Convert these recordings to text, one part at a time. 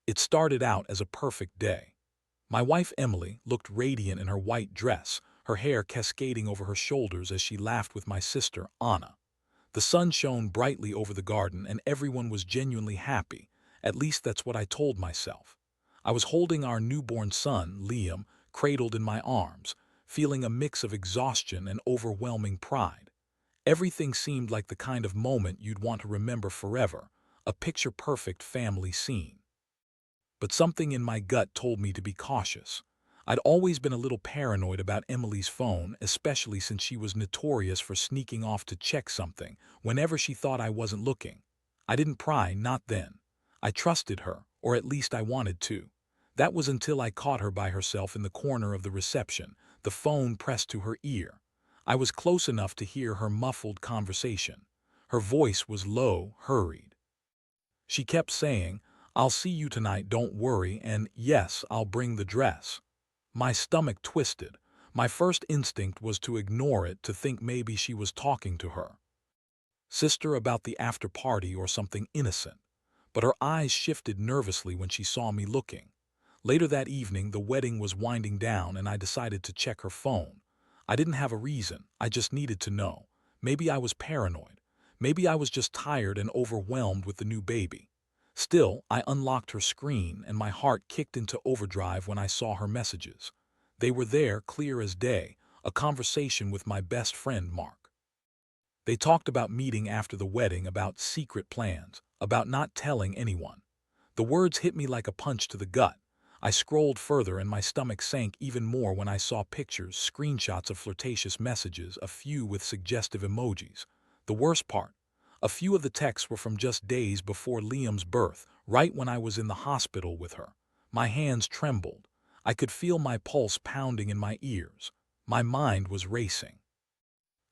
It started out as a perfect day. My wife Emily looked radiant in her white dress, her hair cascading over her shoulders as she laughed with my sister, Anna. The sun shone brightly over the garden and everyone was genuinely happy. At least that's what I told myself. I was holding our newborn son, Liam, cradled in my arms, feeling a mix of exhaustion and overwhelming pride. Everything seemed like the kind of moment you'd want to remember forever, a picture-perfect family scene. But something in my gut told me to be cautious. I'd always been a little paranoid about Emily's phone, especially since she was notorious for sneaking off to check something whenever she thought I wasn't looking. I didn't pry, not then. I trusted her, or at least I wanted to. That was until I caught her by herself in the corner of the reception, the phone pressed to her ear. I was close enough to hear her muffled conversation. Her voice was low, hurried. She kept saying, "I'll see you tonight, don't worry, and yes, I'll bring the dress." My stomach twisted. My first instinct was to ignore it, to think maybe she was talking to her sister about the after party or something innocent. But her eyes shifted nervously when she saw me looking. Later that evening, the wedding was winding down and I decided to check her phone. I didn't have a reason, I just needed to know. Maybe I was paranoid. Maybe I was just tired and overwhelmed with the new baby. Still, I unlocked her screen and my heart kicked into overdrive when I saw her messages. They were there, clear as day, a conversation with my best friend, Mark. They talked about meeting after the wedding, about secret plans, about not telling anyone. The words hit me like a punch to the gut. I scrolled further and my stomach sank even more when I saw pictures, screenshots of flirtatious messages, a few with suggestive emojis. The worst part, a few of the texts were from just days before Liam's birth, right when I was in the hospital with her. My hands trembled. I could feel my pulse pounding in my ears. My mind was racing.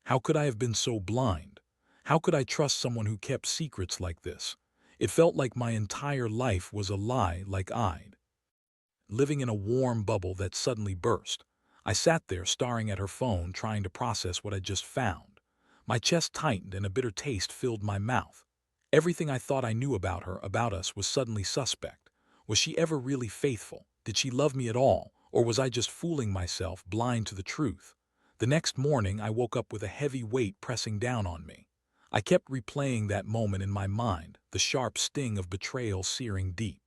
How could I have been so blind? How could I trust someone who kept secrets like this? It felt like my entire life was a lie, like I'd living in a warm bubble that suddenly burst. I sat there staring at her phone, trying to process what I'd just found. My chest tightened and a bitter taste filled my mouth. Everything I thought I knew about her, about us, was suddenly suspect. Was she ever really faithful? Did she love me at all? Or was I just fooling myself, blind to the truth? The next morning, I woke up with a heavy weight pressing down on me. I kept replaying that moment in my mind, the sharp sting of betrayal searing deep.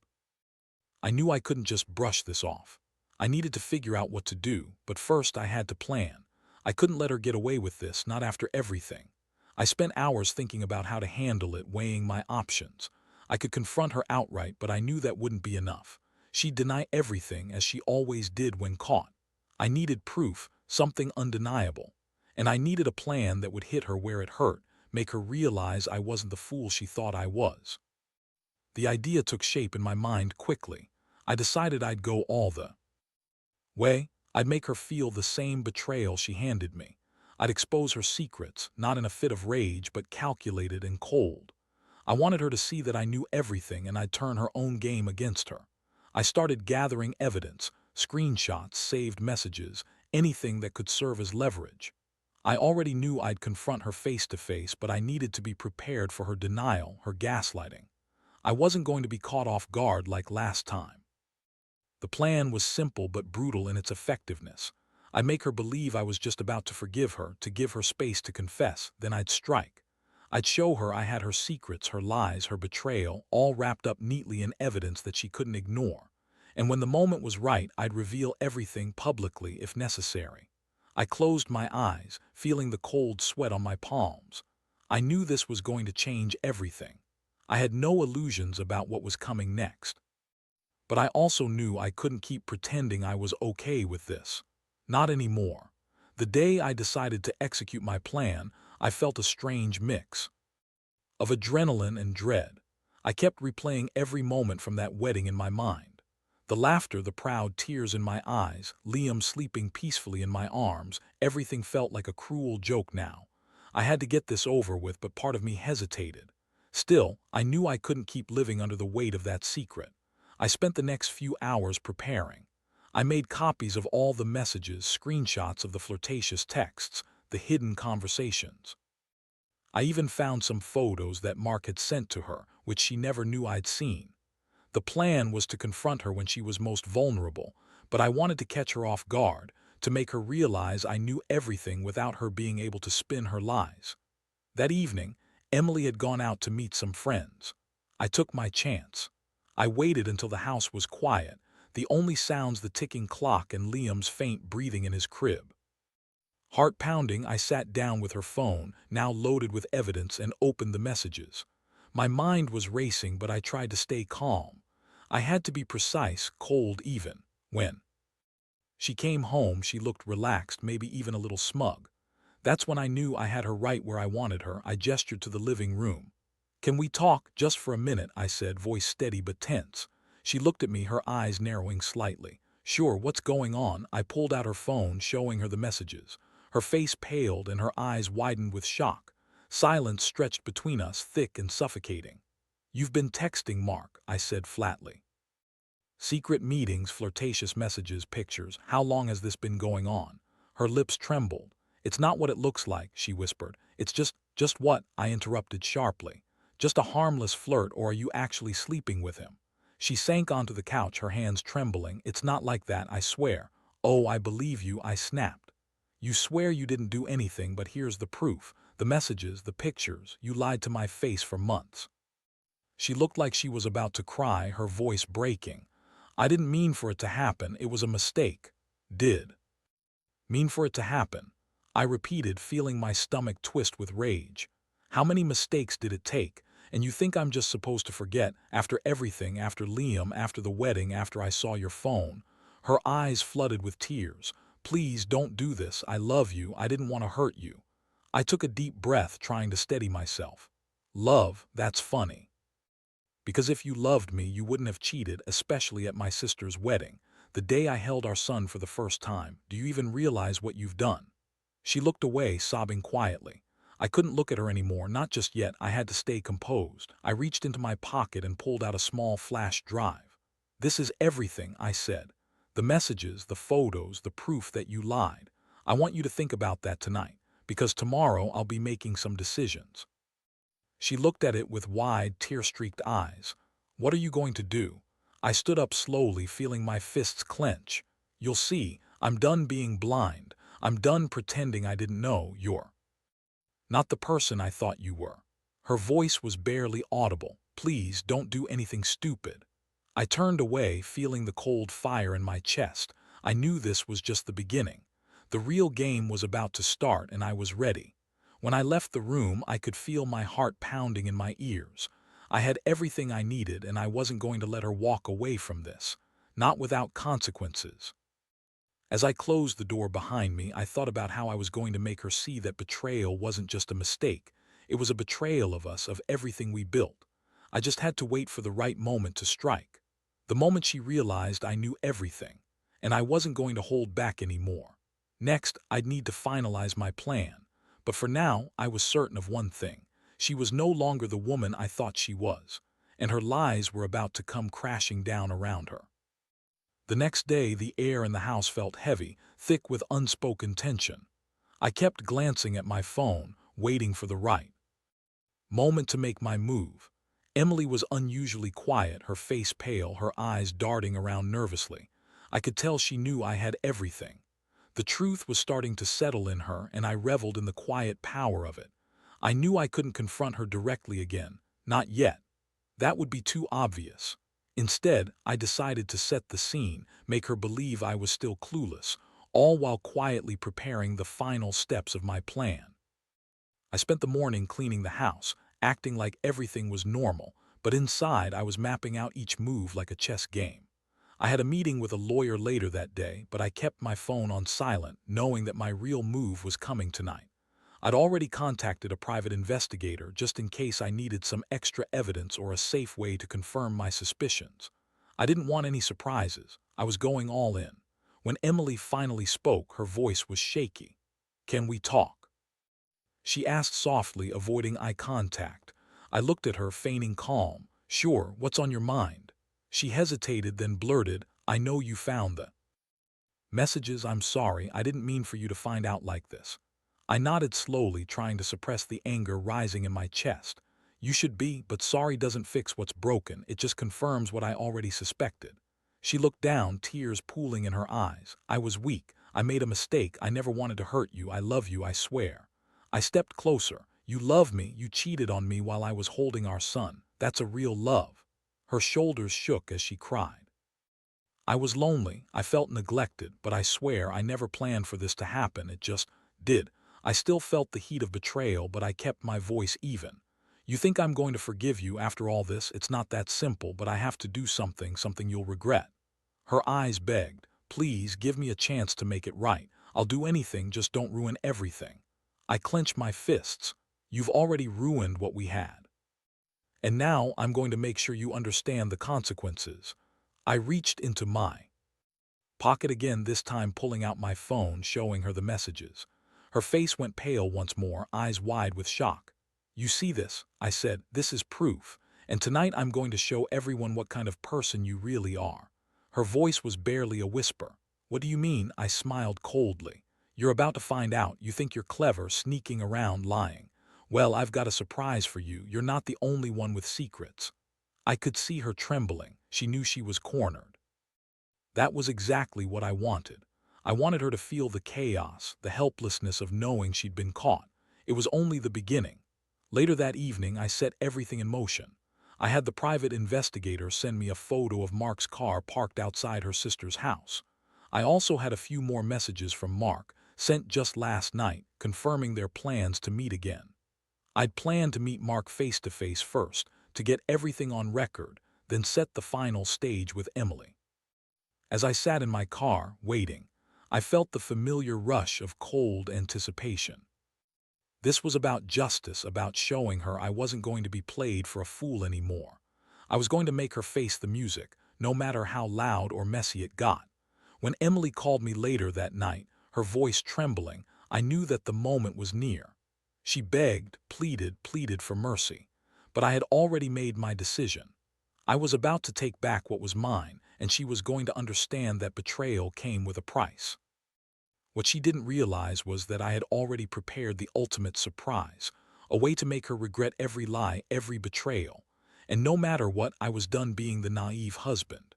I knew I couldn't just brush this off. I needed to figure out what to do, but first I had to plan. I couldn't let her get away with this, not after everything. I spent hours thinking about how to handle it, weighing my options. I could confront her outright, but I knew that wouldn't be enough. She'd deny everything, as she always did when caught. I needed proof, something undeniable. And I needed a plan that would hit her where it hurt, make her realize I wasn't the fool she thought I was. The idea took shape in my mind quickly. I decided I'd go all the way. I'd make her feel the same betrayal she handed me. I'd expose her secrets, not in a fit of rage, but calculated and cold. I wanted her to see that I knew everything and I'd turn her own game against her. I started gathering evidence, screenshots, saved messages, anything that could serve as leverage. I already knew I'd confront her face to face, but I needed to be prepared for her denial, her gaslighting. I wasn't going to be caught off guard like last time. The plan was simple but brutal in its effectiveness. I'd make her believe I was just about to forgive her, to give her space to confess, then I'd strike. I'd show her I had her secrets, her lies, her betrayal, all wrapped up neatly in evidence that she couldn't ignore. And when the moment was right, I'd reveal everything publicly if necessary. I closed my eyes, feeling the cold sweat on my palms. I knew this was going to change everything. I had no illusions about what was coming next. But I also knew I couldn't keep pretending I was okay with this. Not anymore. The day I decided to execute my plan, I felt a strange mix of adrenaline and dread. I kept replaying every moment from that wedding in my mind. The laughter, the proud tears in my eyes, Liam sleeping peacefully in my arms, everything felt like a cruel joke now. I had to get this over with, but part of me hesitated. Still, I knew I couldn't keep living under the weight of that secret. I spent the next few hours preparing. I made copies of all the messages, screenshots of the flirtatious texts, the hidden conversations. I even found some photos that Mark had sent to her, which she never knew I'd seen. The plan was to confront her when she was most vulnerable, but I wanted to catch her off guard, to make her realize I knew everything without her being able to spin her lies. That evening, Emily had gone out to meet some friends. I took my chance. I waited until the house was quiet, the only sounds the ticking clock and Liam's faint breathing in his crib. Heart pounding, I sat down with her phone, now loaded with evidence, and opened the messages. My mind was racing, but I tried to stay calm. I had to be precise, cold even. When she came home, she looked relaxed, maybe even a little smug. That's when I knew I had her right where I wanted her. I gestured to the living room. "Can we talk just for a minute?" I said, voice steady but tense. She looked at me, her eyes narrowing slightly. "Sure, what's going on?" I pulled out her phone, showing her the messages. Her face paled and her eyes widened with shock. Silence stretched between us, thick and suffocating. "You've been texting Mark," I said flatly. "Secret meetings, flirtatious messages, pictures. How long has this been going on?" Her lips trembled. "It's not what it looks like," she whispered. "It's just what?" I interrupted sharply. "Just a harmless flirt, or are you actually sleeping with him?" She sank onto the couch, her hands trembling. "It's not like that, I swear." "Oh, I believe you," I snapped. "You swear you didn't do anything, but here's the proof. The messages, the pictures. You lied to my face for months." She looked like she was about to cry, her voice breaking. "I didn't mean for it to happen. It was a mistake." "Did mean for it to happen," I repeated, feeling my stomach twist with rage. "How many mistakes did it take? And you think I'm just supposed to forget, after everything, after Liam, after the wedding, after I saw your phone?" Her eyes flooded with tears. "Please don't do this. I love you. I didn't want to hurt you." I took a deep breath, trying to steady myself. "Love, that's funny. Because if you loved me, you wouldn't have cheated, especially at my sister's wedding. The day I held our son for the first time. Do you even realize what you've done?" She looked away, sobbing quietly. I couldn't look at her anymore, not just yet. I had to stay composed. I reached into my pocket and pulled out a small flash drive. "This is everything," I said. "The messages, the photos, the proof that you lied. I want you to think about that tonight, because tomorrow I'll be making some decisions." She looked at it with wide, tear-streaked eyes. "What are you going to do?" I stood up slowly, feeling my fists clench. "You'll see. I'm done being blind. I'm done pretending I didn't know. You're not the person I thought you were." Her voice was barely audible. "Please don't do anything stupid." I turned away, feeling the cold fire in my chest. I knew this was just the beginning. The real game was about to start, and I was ready. When I left the room, I could feel my heart pounding in my ears. I had everything I needed, and I wasn't going to let her walk away from this. Not without consequences. As I closed the door behind me, I thought about how I was going to make her see that betrayal wasn't just a mistake. It was a betrayal of us, of everything we built. I just had to wait for the right moment to strike. The moment she realized I knew everything, and I wasn't going to hold back anymore. Next, I'd need to finalize my plan. But for now, I was certain of one thing. She was no longer the woman I thought she was, and her lies were about to come crashing down around her. The next day, the air in the house felt heavy, thick with unspoken tension. I kept glancing at my phone, waiting for the right moment to make my move. Emily was unusually quiet, her face pale, her eyes darting around nervously. I could tell she knew I had everything. The truth was starting to settle in her, and I reveled in the quiet power of it. I knew I couldn't confront her directly again. Not yet. That would be too obvious. Instead, I decided to set the scene, make her believe I was still clueless, all while quietly preparing the final steps of my plan. I spent the morning cleaning the house, acting like everything was normal, but inside I was mapping out each move like a chess game. I had a meeting with a lawyer later that day, but I kept my phone on silent, knowing that my real move was coming tonight. I'd already contacted a private investigator just in case I needed some extra evidence or a safe way to confirm my suspicions. I didn't want any surprises. I was going all in. When Emily finally spoke, her voice was shaky. "Can we talk?" she asked softly, avoiding eye contact. I looked at her, feigning calm. "Sure, what's on your mind?" She hesitated, then blurted, "I know you found the messages. I'm sorry, I didn't mean for you to find out like this." I nodded slowly, trying to suppress the anger rising in my chest. You should be, but sorry doesn't fix what's broken, it just confirms what I already suspected. She looked down, tears pooling in her eyes. I was weak. I made a mistake. I never wanted to hurt you. I love you, I swear. I stepped closer. You love me. You cheated on me while I was holding our son. That's a real love. Her shoulders shook as she cried. I was lonely. I felt neglected, but I swear I never planned for this to happen. It just did. I still felt the heat of betrayal, but I kept my voice even. You think I'm going to forgive you after all this? It's not that simple, but I have to do something you'll regret. Her eyes begged, please give me a chance to make it right. I'll do anything, just don't ruin everything. I clenched my fists. You've already ruined what we had. And now I'm going to make sure you understand the consequences. I reached into my pocket again, this time pulling out my phone, showing her the messages. Her face went pale once more, eyes wide with shock. You see this? I said, this is proof. And tonight I'm going to show everyone what kind of person you really are. Her voice was barely a whisper. What do you mean? I smiled coldly. You're about to find out. You think you're clever, sneaking around, lying. Well, I've got a surprise for you. You're not the only one with secrets. I could see her trembling. She knew she was cornered. That was exactly what I wanted. I wanted her to feel the chaos, the helplessness of knowing she'd been caught. It was only the beginning. Later that evening, I set everything in motion. I had the private investigator send me a photo of Mark's car parked outside her sister's house. I also had a few more messages from Mark, sent just last night, confirming their plans to meet again. I'd planned to meet Mark face-to-face first, to get everything on record, then set the final stage with Emily. As I sat in my car, waiting, I felt the familiar rush of cold anticipation. This was about justice, about showing her I wasn't going to be played for a fool anymore. I was going to make her face the music, no matter how loud or messy it got. When Emily called me later that night, her voice trembling, I knew that the moment was near. She begged, pleaded for mercy. But I had already made my decision. I was about to take back what was mine, and she was going to understand that betrayal came with a price. What she didn't realize was that I had already prepared the ultimate surprise, a way to make her regret every lie, every betrayal. And no matter what, I was done being the naive husband.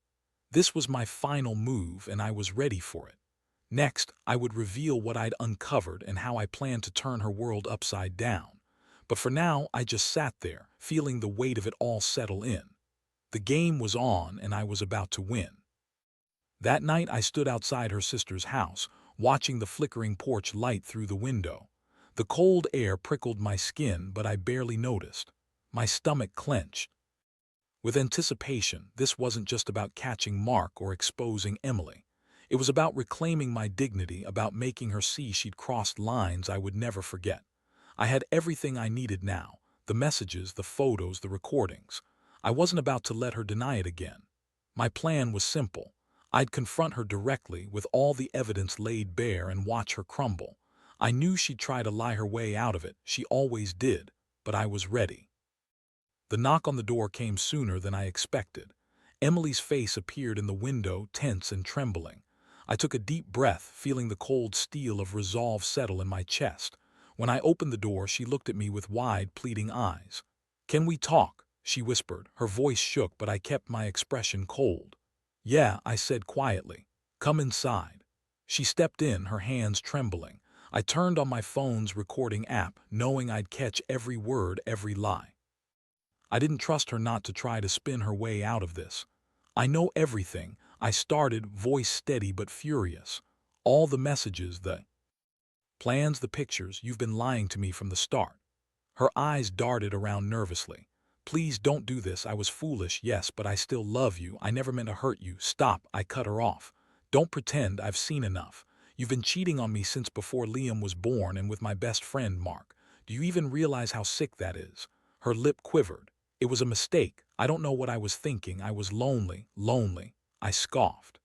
This was my final move, and I was ready for it. Next, I would reveal what I'd uncovered and how I planned to turn her world upside down. But for now, I just sat there, feeling the weight of it all settle in. The game was on, and I was about to win. That night, I stood outside her sister's house, watching the flickering porch light through the window. The cold air prickled my skin, but I barely noticed. My stomach clenched. With anticipation, this wasn't just about catching Mark or exposing Emily. It was about reclaiming my dignity, about making her see she'd crossed lines I would never forget. I had everything I needed now, the messages, the photos, the recordings. I wasn't about to let her deny it again. My plan was simple. I'd confront her directly with all the evidence laid bare and watch her crumble. I knew she'd try to lie her way out of it, she always did, but I was ready. The knock on the door came sooner than I expected. Emily's face appeared in the window, tense and trembling. I took a deep breath, feeling the cold steel of resolve settle in my chest. When I opened the door, she looked at me with wide, pleading eyes. "Can we talk?" she whispered. Her voice shook, but I kept my expression cold. "Yeah," I said quietly. "Come inside." She stepped in, her hands trembling. I turned on my phone's recording app, knowing I'd catch every word, every lie. I didn't trust her not to try to spin her way out of this. "I know everything," I started, voice steady but furious. "All the messages, the plans, the pictures, you've been lying to me from the start." Her eyes darted around nervously. "Please don't do this. I was foolish, yes, but I still love you. I never meant to hurt you." "Stop," I cut her off. "Don't pretend. I've seen enough. You've been cheating on me since before Liam was born and with my best friend, Mark. Do you even realize how sick that is?" Her lip quivered. "It was a mistake. I don't know what I was thinking. I was lonely. I scoffed.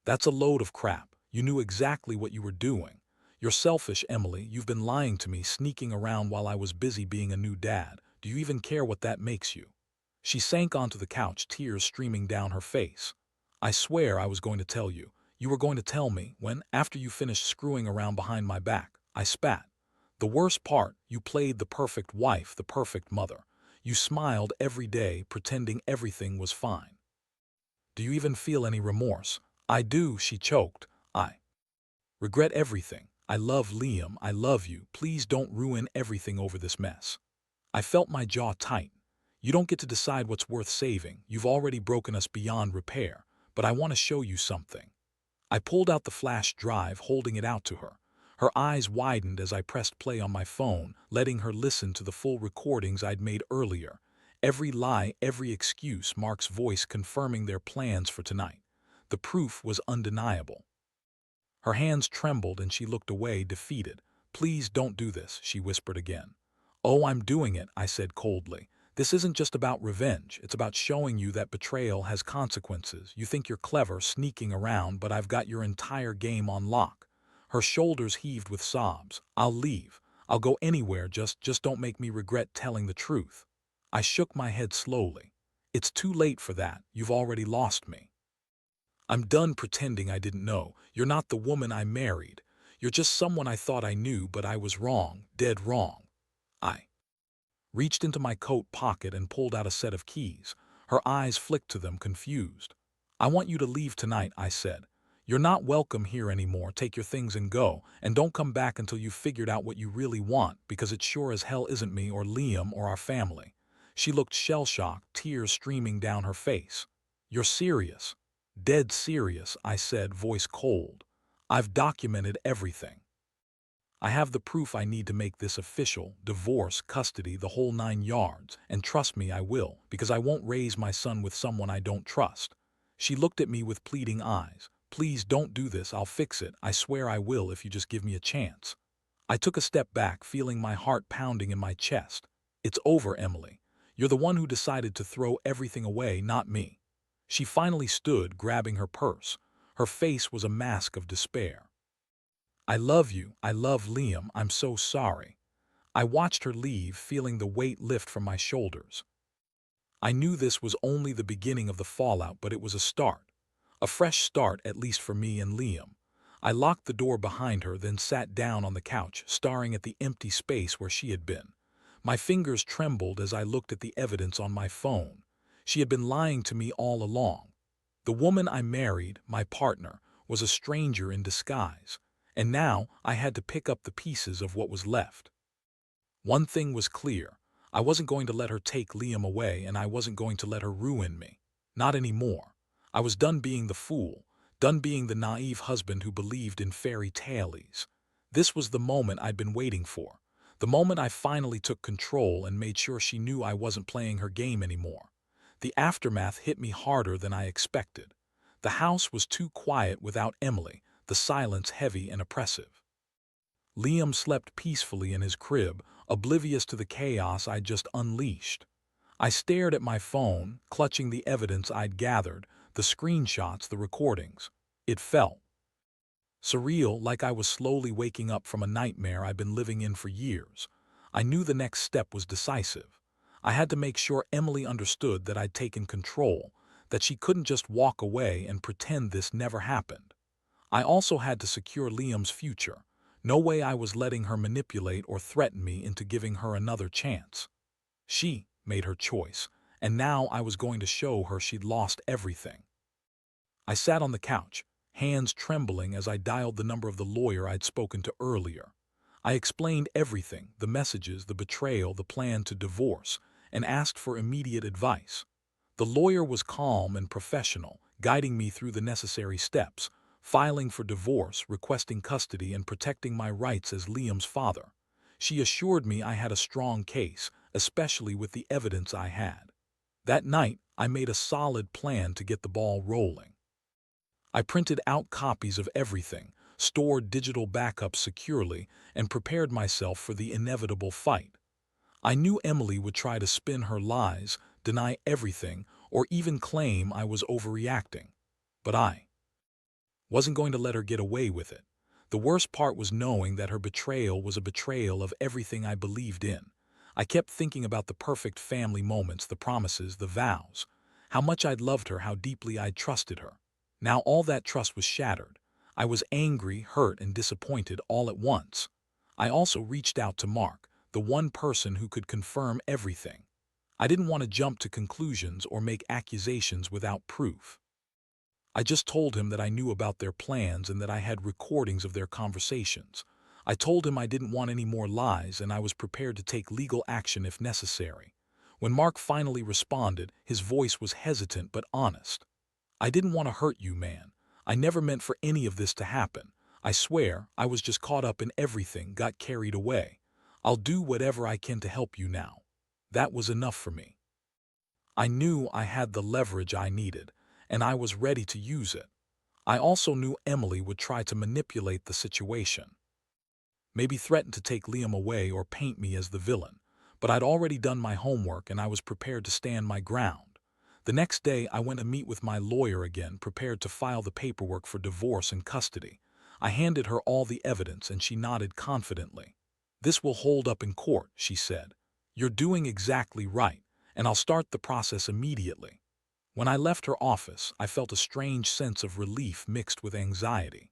"That's a load of crap. You knew exactly what you were doing. You're selfish, Emily. You've been lying to me, sneaking around while I was busy being a new dad. Do you even care what that makes you?" She sank onto the couch, tears streaming down her face. "I swear I was going to tell you. You were going to tell me when, after you finished screwing around behind my back." I spat. "The worst part, you played the perfect wife, the perfect mother. You smiled every day, pretending everything was fine. Do you even feel any remorse? I do, she choked. I regret everything. I love Liam, I love you. Please don't ruin everything over this mess. I felt my jaw tighten. You don't get to decide what's worth saving. You've already broken us beyond repair. But I want to show you something. I pulled out the flash drive, holding it out to her. Her eyes widened as I pressed play on my phone, letting her listen to the full recordings I'd made earlier. Every lie, every excuse, Mark's voice confirming their plans for tonight. The proof was undeniable. Her hands trembled and she looked away, defeated. Please don't do this, she whispered again. Oh, I'm doing it, I said coldly. This isn't just about revenge. It's about showing you that betrayal has consequences. You think you're clever, sneaking around, but I've got your entire game on lock. Her shoulders heaved with sobs. I'll leave. I'll go anywhere, just don't make me regret telling the truth. I shook my head slowly. It's too late for that. You've already lost me. I'm done pretending I didn't know. You're not the woman I married. You're just someone I thought I knew, but I was wrong, dead wrong. I reached into my coat pocket and pulled out a set of keys. Her eyes flicked to them, confused. I want you to leave tonight, I said. You're not welcome here anymore. Take your things and go, and don't come back until you've figured out what you really want, because it sure as hell isn't me or Liam or our family. She looked shell-shocked, tears streaming down her face. You're serious? Dead serious, I said, voice cold. I've documented everything. I have the proof I need to make this official, divorce, custody, the whole 9 yards, and trust me, I will, because I won't raise my son with someone I don't trust. She looked at me with pleading eyes. Please don't do this, I'll fix it. I swear I will if you just give me a chance. I took a step back, feeling my heart pounding in my chest. It's over, Emily. You're the one who decided to throw everything away, not me. She finally stood, grabbing her purse. Her face was a mask of despair. I love you. I love Liam. I'm so sorry. I watched her leave, feeling the weight lift from my shoulders. I knew this was only the beginning of the fallout, but it was a start. A fresh start, at least for me and Liam. I locked the door behind her, then sat down on the couch, staring at the empty space where she had been. My fingers trembled as I looked at the evidence on my phone. She had been lying to me all along. The woman I married, my partner, was a stranger in disguise, and now I had to pick up the pieces of what was left. One thing was clear. I wasn't going to let her take Liam away, and I wasn't going to let her ruin me. Not anymore. I was done being the fool, done being the naive husband who believed in fairy tales. This was the moment I'd been waiting for. The moment I finally took control and made sure she knew I wasn't playing her game anymore. The aftermath hit me harder than I expected. The house was too quiet without Emily, the silence heavy and oppressive. Liam slept peacefully in his crib, oblivious to the chaos I'd just unleashed. I stared at my phone, clutching the evidence I'd gathered, the screenshots, the recordings. It felt surreal, like I was slowly waking up from a nightmare I'd been living in for years. I knew the next step was decisive. I had to make sure Emily understood that I'd taken control, that she couldn't just walk away and pretend this never happened. I also had to secure Liam's future. No way I was letting her manipulate or threaten me into giving her another chance. She made her choice, and now I was going to show her she'd lost everything. I sat on the couch, hands trembling as I dialed the number of the lawyer I'd spoken to earlier. I explained everything, the messages, the betrayal, the plan to divorce, and asked for immediate advice. The lawyer was calm and professional, guiding me through the necessary steps, filing for divorce, requesting custody, and protecting my rights as Liam's father. She assured me I had a strong case, especially with the evidence I had. That night, I made a solid plan to get the ball rolling. I printed out copies of everything, stored digital backups securely, and prepared myself for the inevitable fight. I knew Emily would try to spin her lies, deny everything, or even claim I was overreacting. But I wasn't going to let her get away with it. The worst part was knowing that her betrayal was a betrayal of everything I believed in. I kept thinking about the perfect family moments, the promises, the vows, how much I'd loved her, how deeply I'd trusted her. Now all that trust was shattered. I was angry, hurt, and disappointed all at once. I also reached out to Mark, the one person who could confirm everything. I didn't want to jump to conclusions or make accusations without proof. I just told him that I knew about their plans and that I had recordings of their conversations. I told him I didn't want any more lies and I was prepared to take legal action if necessary. When Mark finally responded, his voice was hesitant but honest. "I didn't want to hurt you, man. I never meant for any of this to happen. I swear, I was just caught up in everything, got carried away. I'll do whatever I can to help you now." That was enough for me. I knew I had the leverage I needed, and I was ready to use it. I also knew Emily would try to manipulate the situation. Maybe threaten to take Liam away or paint me as the villain. But I'd already done my homework and I was prepared to stand my ground. The next day, I went to meet with my lawyer again, prepared to file the paperwork for divorce and custody. I handed her all the evidence and she nodded confidently. "This will hold up in court," she said. "You're doing exactly right, and I'll start the process immediately." When I left her office, I felt a strange sense of relief mixed with anxiety.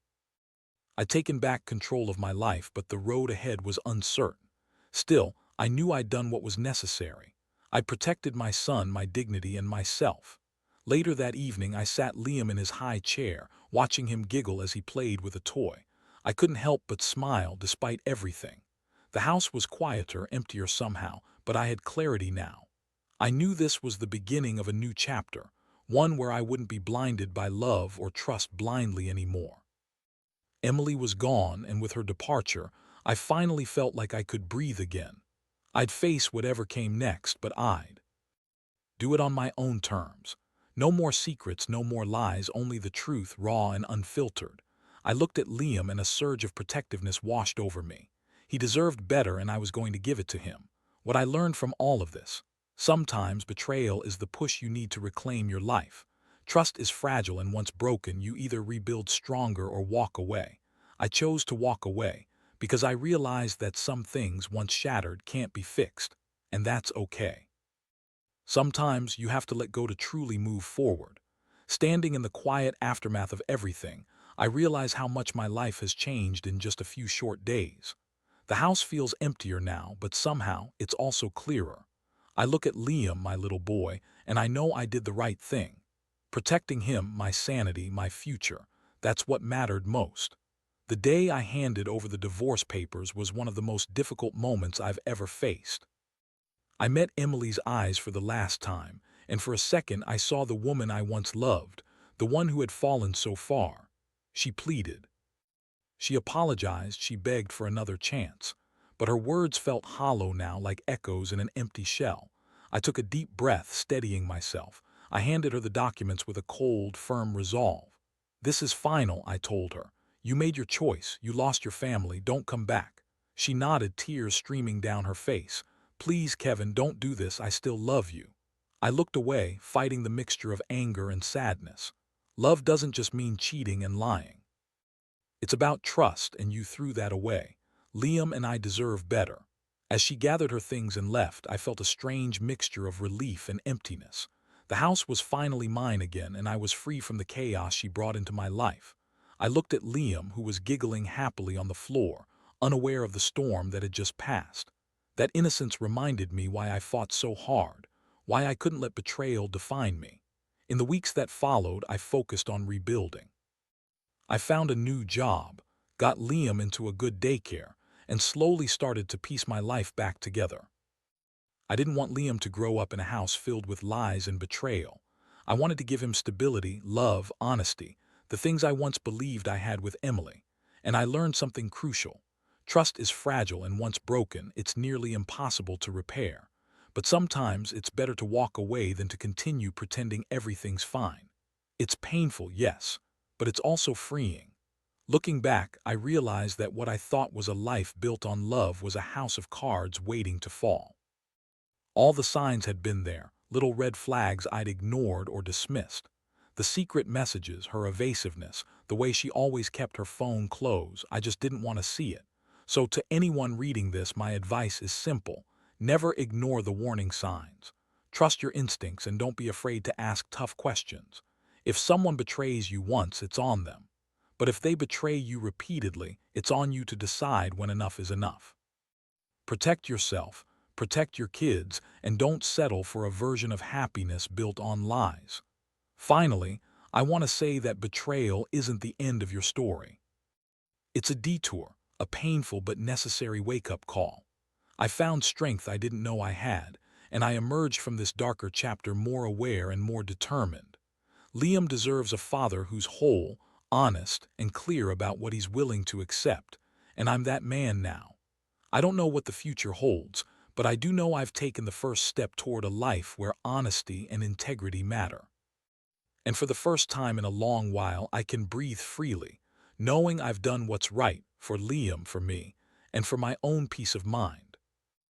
I'd taken back control of my life, but the road ahead was uncertain. Still, I knew I'd done what was necessary. I'd protected my son, my dignity, and myself. Later that evening, I sat Liam in his high chair, watching him giggle as he played with a toy. I couldn't help but smile despite everything. The house was quieter, emptier somehow, but I had clarity now. I knew this was the beginning of a new chapter, one where I wouldn't be blinded by love or trust blindly anymore. Emily was gone, and with her departure, I finally felt like I could breathe again. I'd face whatever came next, but I'd do it on my own terms. No more secrets, no more lies, only the truth, raw and unfiltered. I looked at Liam and a surge of protectiveness washed over me. He deserved better and I was going to give it to him. What I learned from all of this: sometimes betrayal is the push you need to reclaim your life. Trust is fragile and once broken, you either rebuild stronger or walk away. I chose to walk away because I realized that some things once shattered can't be fixed, and that's okay. Sometimes you have to let go to truly move forward. Standing in the quiet aftermath of everything, I realize how much my life has changed in just a few short days. The house feels emptier now, but somehow it's also clearer. I look at Liam, my little boy, and I know I did the right thing. Protecting him, my sanity, my future, that's what mattered most. The day I handed over the divorce papers was one of the most difficult moments I've ever faced. I met Emily's eyes for the last time, and for a second I saw the woman I once loved, the one who had fallen so far. She pleaded. She apologized, she begged for another chance. But her words felt hollow now, like echoes in an empty shell. I took a deep breath, steadying myself. I handed her the documents with a cold, firm resolve. "This is final," I told her. "You made your choice, you lost your family, don't come back." She nodded, tears streaming down her face. "Please, Kevin, don't do this, I still love you." I looked away, fighting the mixture of anger and sadness. Love doesn't just mean cheating and lying. It's about trust, and you threw that away. Liam and I deserve better. As she gathered her things and left, I felt a strange mixture of relief and emptiness. The house was finally mine again, and I was free from the chaos she brought into my life. I looked at Liam, who was giggling happily on the floor, unaware of the storm that had just passed. That innocence reminded me why I fought so hard, why I couldn't let betrayal define me. In the weeks that followed, I focused on rebuilding. I found a new job, got Liam into a good daycare, and slowly started to piece my life back together. I didn't want Liam to grow up in a house filled with lies and betrayal. I wanted to give him stability, love, honesty, the things I once believed I had with Emily. And I learned something crucial. Trust is fragile, and once broken, it's nearly impossible to repair. But sometimes it's better to walk away than to continue pretending everything's fine. It's painful, yes, but it's also freeing. Looking back, I realized that what I thought was a life built on love was a house of cards waiting to fall. All the signs had been there, little red flags I'd ignored or dismissed. The secret messages, her evasiveness, the way she always kept her phone closed, I just didn't want to see it. So to anyone reading this, my advice is simple. Never ignore the warning signs. Trust your instincts and don't be afraid to ask tough questions. If someone betrays you once, it's on them. But if they betray you repeatedly, it's on you to decide when enough is enough. Protect yourself, protect your kids, and don't settle for a version of happiness built on lies. Finally, I want to say that betrayal isn't the end of your story. It's a detour, a painful but necessary wake-up call. I found strength I didn't know I had, and I emerged from this darker chapter more aware and more determined. Liam deserves a father who's whole, honest, and clear about what he's willing to accept, and I'm that man now. I don't know what the future holds, but I do know I've taken the first step toward a life where honesty and integrity matter. And for the first time in a long while, I can breathe freely, knowing I've done what's right for Liam, for me, and for my own peace of mind.